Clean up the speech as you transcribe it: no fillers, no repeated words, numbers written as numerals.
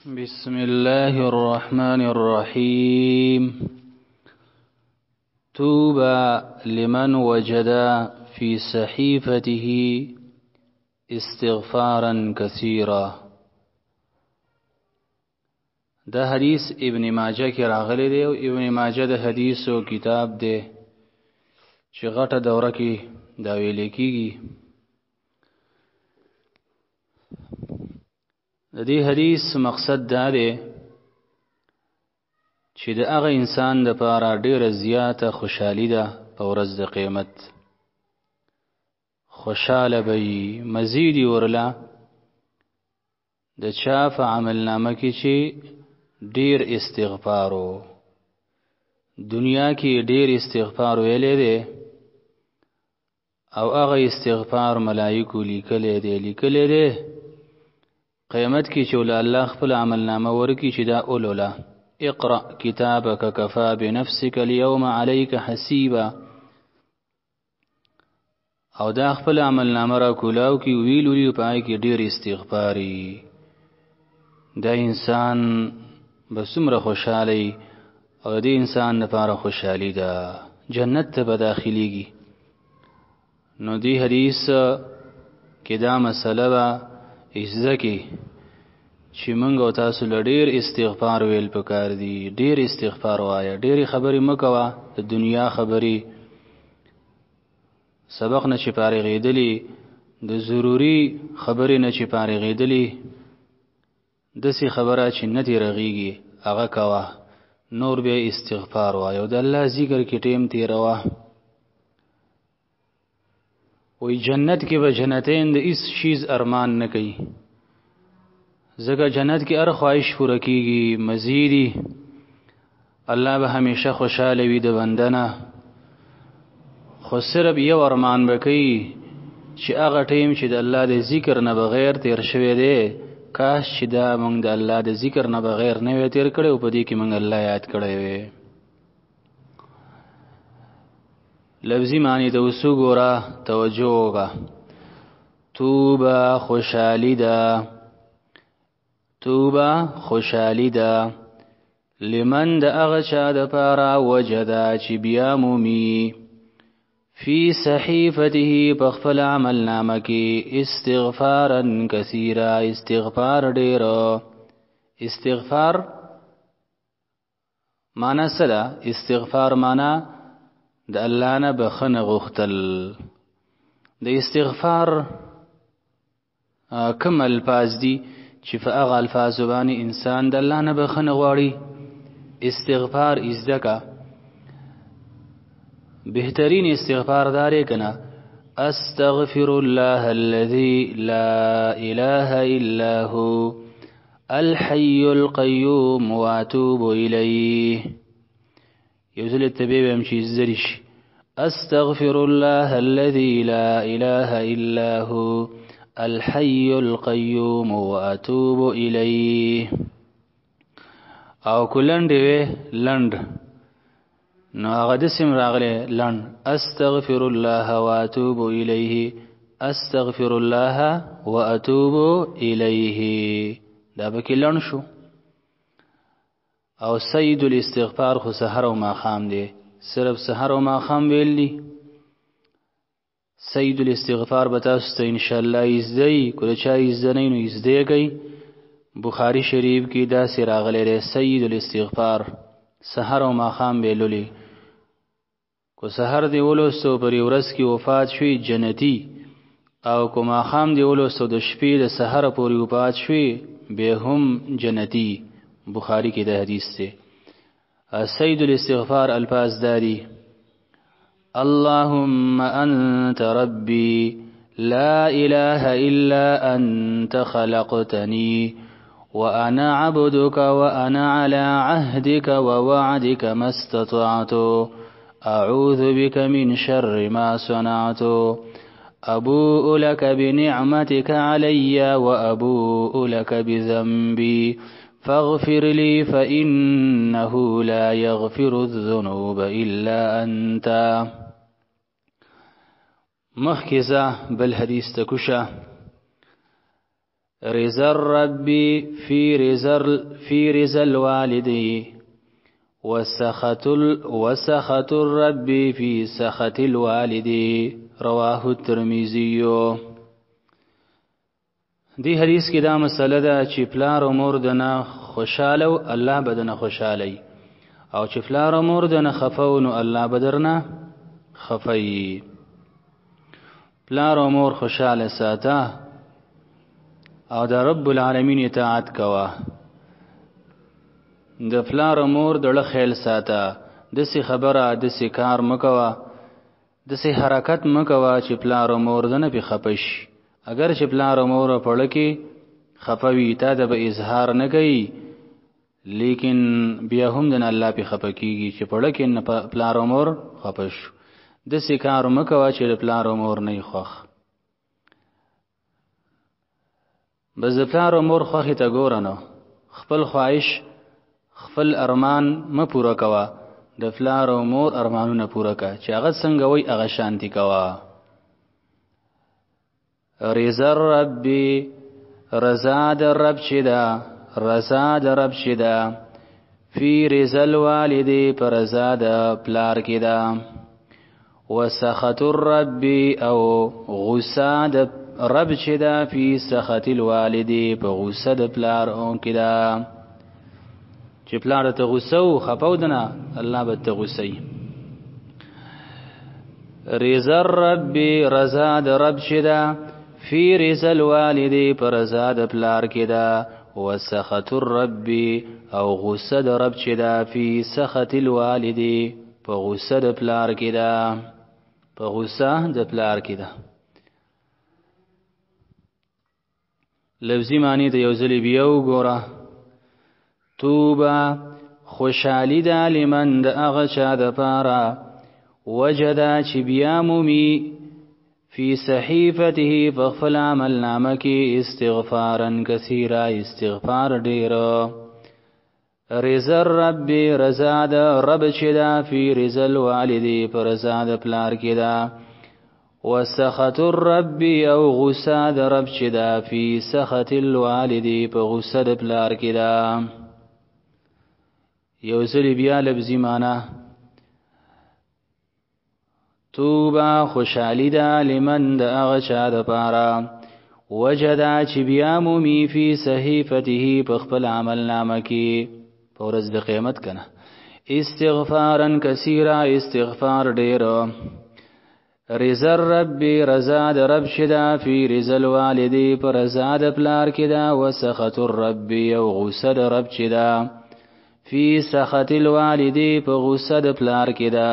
بسم الله الرحمن الرحيم توبى لمن وجد في صحيفته استغفارا كثيرا. دا حدیث ابن ماجه کی راغلی دی او ابن ماجه د حدیثو کتاب دی چې غټه دوره کې دا ویل کیږي. د دې حدیث مقصد دا دی چې د هغه انسان د پاره ډیره زیاته خوشحالي ده په ورځ د قیامت. خوشاله به مزید ورلا د چا په عمل نامه کې چې ډیر استغفارو دنیا کې ډیر استغفار ویلې ده او هغه استغفار ملائکو لیکلې ده قیامت کې چې الله خپل عمل نامه ورکی چې دا اولولا اقرأ كتابك كفى بنفسك اليوم عليك حسيبا او دا خپل عمل نامه را کولاو کې ویلو پای کې ډیر استغفاري دا انسان بسمره خوشحالي او دې انسان لپاره خوشحالي ده جنت ته به داخليږي. نو دې حدیث کې دا مسله وا ازدکی چې موږ او تاسو لډیر استغفار ویل پکار دي. ډیر استغفار وایا ډیر خبرې مکوا د دنیا خبرې سبق نه چې پارېږېدلې د ضروری خبرې نه چې پارېږېدلې دسي خبره چې نه تیرېږي هغه کوا نور به استغفار وایا او د الله ذکر کې ټیم تیروا. وی جنت کې به جنتین د اس شیز ارمان نه کوي زګه جنت کې هر خواهش پوره کیږي مزیدی الله به همیشه خوشاله وي د بندنه. خو صرف یو ارمان وکي چې هغه ټیم چې د الله د ذکر نه بغیر تیر شوی دی کاش چې دا موږ د الله د ذکر نه بغیر نه وي تیر کړو په دې کې موږ الله یاد کړی وي. لفظی معنی ته وسوګورا توجه وکا توبه خوشحالی ده توبه خوشحالی ده لمن د هغه چا د پاره وجدا چې بیا مومي فی صحیفته په خپل عمل نامه کې استغفارا کثیرا استغفار ډیر. استغفار معنا سره استغفار معنا د الله نه بخنه غختل. د استغفار کوم الفاظ دي چې په هغه الفاظ باندې انسان د الله نه بخنه غواړي استغفار ازدکا بهترین استغفار داري کنا استغفر الله الذي لا اله الا هو الحي القيوم واتوب اليه. يوزل التبيب يمشي الزرش استغفر الله الذي لا اله الا هو الحي القيوم واتوب اليه. او کلند وی لند نو هغه د سیم راغله لند استغفر الله واتوب اليه استغفر الله واتوب اليه دا به کلند شو. او سید الاستغفار خو سحر او ماخام دی صرف سحر او ماخام ویل دي. سید الاستغفار بتاسو ته ان شاء الله ایزدی کله چا ایزدنی نو ایزدی کوي. بخاری شریف کې دا سراغله ر سید الاستغفار سحر او ماخام ویلولي کو سحر دی ولوستو پر ورځ کې وفات شوی جنتی او کو ماخام دی ولوستو د شپې د سحر پورې وفات شوی به هم جنتی. بخاری کې دا حدیث دی. سید الاستغفار الفاظ داری اللهم انت ربي لا اله الا انت خلقتني وانا عبدك وانا على عهدك ووعدك ما استطعت اعوذ بك من شر ما صنعت ابوء لك بنعمتك علي وابوء لك بذنبي فاغفر لي فإنه لا يغفر الذنوب إلا أنت. مخکزه بل حدیث تکوشه رضا الرب في رضا الوالد وسخط الرب في سخط الوالد رواه الترمذي. دی حدیث کې دا مسله ده چې پلار او مور دنه خوشاله او الله بدنه خوشالي، او چې پلار او مور دنه خفو نو الله بدرنه خفي. پلار او مور خوشاله ساته او د رب العالمین اطاعت کوا. د پلار او مور دړه خیال ساته، دسی خبره دسی کار مکوا، دسی حرکت مکوا چې پلار او مور دنه په خپش. اگر چې پلار او مور په لکه خفوي تا د به اظهار نه کوي، لیکن بیا هم د الله په خپکیږي چې په لکه نه پلار او مور خپش. د سکار مکوا چې پلار او مور نه خوخ. بس پلار او مور خوخه ته ګورنه، خپل خواهش خپل ارمان م پورا کوا، د پلار او مور ارمانونه پورا کا چې هغه څنګه وای هغه شانتی کوا. رضا الرب رضا د رب شدا، رضا د رب شدا فی رضا الوالد پر رضا د پلار کې دا. وسخط الرب او غصه د رب شدا فی سخط الوالد په غصه د پلار اون کې دا. چې پلار ته غصه او خپاو دنه الله به ته غصه. رضا الرب رضا د رب شدا فی رضا الوالد پر رضا د پلار کې دا. وسخط الرب او غصه د رب چې دا فی سخط الوالد په غصه د پلار کې دا، په غصه د پلار کې دا. لفظی معنی ته یو ځلی بیا وګوره. توبه خوشحالی دا لمن د هغه چا د پاره وجدا چې بیا مومي فی صحیفته فغفل عمل نامه کی استغفارا کثیرا استغفار ډیر. رضا الرب رضا د رب چې دا فی رضا الوالد پر رضا د پلار کې دا. وسخط الرب او غصه د رب چې دا فی سخط الوالد په غصه د پلار کې دا. یو ځل بیا لفظی معنی. توبه خوشحالی دا لمن د هغه چا د پاره وجدا چې بیا مومي فی صحیفته په خپل عمل نامه کې په ورځ د قیامت کنه استغفارا کثیرا استغفار ډیر. رضا الرب رضا د رب شدا فی رضا الوالد پر رضا د پلار کې دا. وسخط الرب او غصه د رب چې دا فی سخط الوالد په غصه د پلار کې دا.